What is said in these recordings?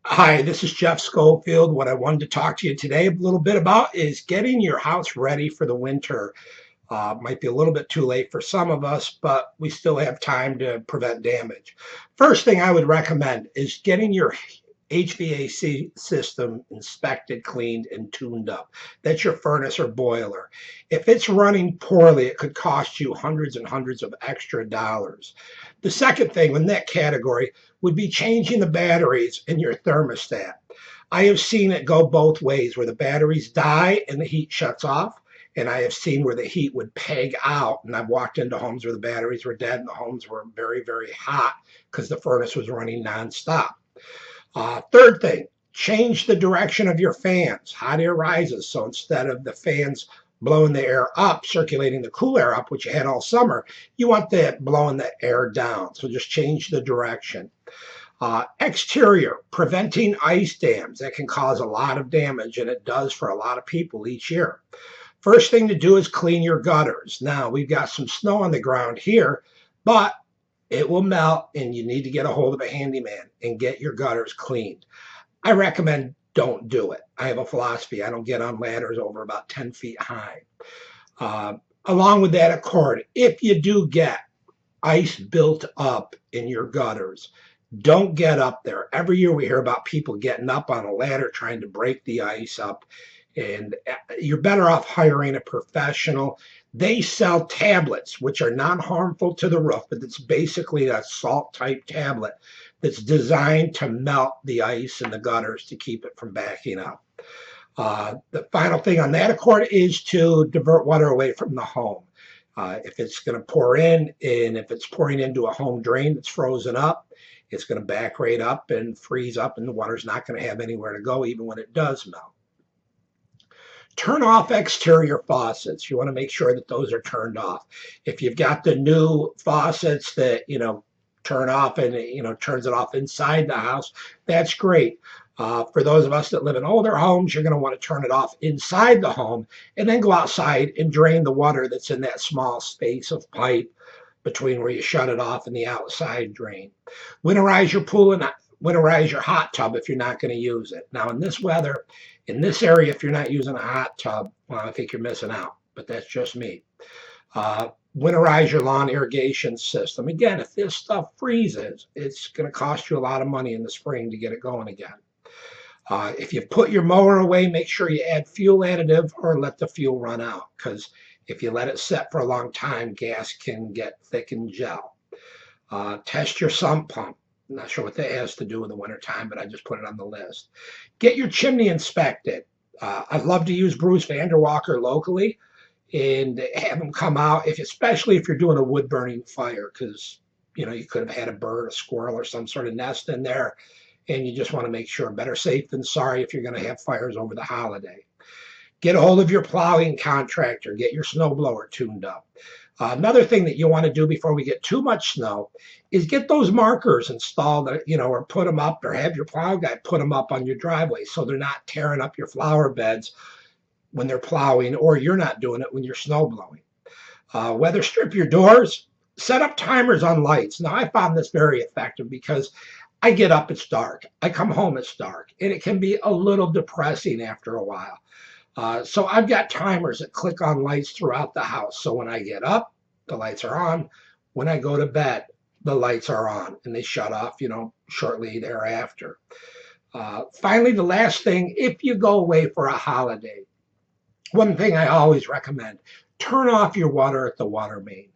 Hi, this is Jeff Schofield. What I wanted to talk to you today a little bit about is getting your house ready for the winter. Might be a little bit too late for some of us, but we still have time to prevent damage. First thing I would recommend is getting your HVAC system inspected, cleaned, and tuned up. That's your furnace or boiler. If it's running poorly, it could cost you hundreds and hundreds of extra dollars. The second thing in that category would be changing the batteries in your thermostat. I have seen it go both ways where the batteries die and the heat shuts off. And I have seen where the heat would peg out. And I've walked into homes where the batteries were dead and the homes were very, very hot because the furnace was running nonstop. Third thing, change the direction of your fans. Hot air rises. So instead of the fans blowing the air up, circulating the cool air up, which you had all summer, you want that blowing the air down. So just change the direction. Exterior, preventing ice dams. That can cause a lot of damage, and it does for a lot of people each year. First thing to do is clean your gutters. Now, we've got some snow on the ground here, but it will melt, and you need to get a hold of a handyman and get your gutters cleaned. I recommend don't do it. I have a philosophy. I don't get on ladders over about 10 feet high. Along with that accord, if you do get ice built up in your gutters, don't get up there. Every year we hear about people getting up on a ladder trying to break the ice up, and you're better off hiring a professional. They sell tablets, which are non-harmful to the roof, but it's basically a salt-type tablet that's designed to melt the ice in the gutters to keep it from backing up. The final thing on that accord is to divert water away from the home. If it's going to pour in, and if it's pouring into a home drain that's frozen up, it's going to back right up and freeze up, and the water's not going to have anywhere to go even when it does melt. Turn off exterior faucets. You want to make sure that those are turned off. If you've got the new faucets that, turn off and, turns it off inside the house, that's great. For those of us that live in older homes, you're going to want to turn it off inside the home and then go outside and drain the water that's in that small space of pipe between where you shut it off and the outside drain. Winterize your pool and winterize your hot tub if you're not going to use it. Now, in this weather, in this area, if you're not using a hot tub, well, I think you're missing out, but that's just me. Winterize your lawn irrigation system. Again, if this stuff freezes, it's going to cost you a lot of money in the spring to get it going again. If you put your mower away, make sure you add fuel additive or let the fuel run out, because if you let it set for a long time, gas can get thick and gel. Test your sump pump. I'm not sure what that has to do with the wintertime, but I just put it on the list. Get your chimney inspected. I'd love to use Bruce Vanderwalker locally and have him come out, especially if you're doing a wood burning fire, because you could have had a bird, a squirrel, or some sort of nest in there, and you just want to make sure. Better safe than sorry if you're going to have fires over the holiday. Get a hold of your plowing contractor. Get your snowblower tuned up. Another thing that you want to do before we get too much snow is get those markers installed, or put them up, or have your plow guy put them up on your driveway so they're not tearing up your flower beds when they're plowing, or you're not doing it when you're snow blowing. Weather strip your doors. Set up timers on lights. Now, I found this very effective because I get up, it's dark. I come home, it's dark, and it can be a little depressing after a while. So I've got timers that click on lights throughout the house. So when I get up, the lights are on. When I go to bed, the lights are on, and they shut off, shortly thereafter. Finally, the last thing, if you go away for a holiday, one thing I always recommend, turn off your water at the water main.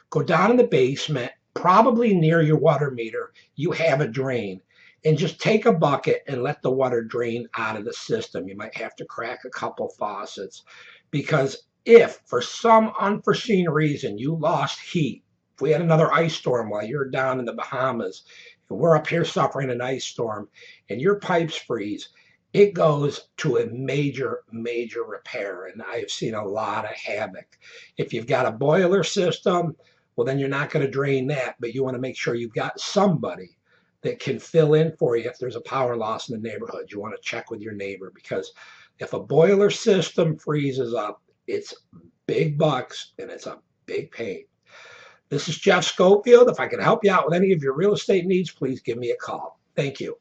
Go down in the basement, probably near your water meter, you have a drain. And just take a bucket and let the water drain out of the system. You might have to crack a couple faucets, because if for some unforeseen reason you lost heat, if we had another ice storm while you're down in the Bahamas, and we're up here suffering an ice storm, and your pipes freeze, it goes to a major, major repair. And I've seen a lot of havoc. If you've got a boiler system, well, then you're not going to drain that, but you want to make sure you've got somebody that can fill in for you if there's a power loss in the neighborhood. You want to check with your neighbor, because if a boiler system freezes up, it's big bucks and it's a big pain. This is Jeff Schofield. If I can help you out with any of your real estate needs, please give me a call. Thank you.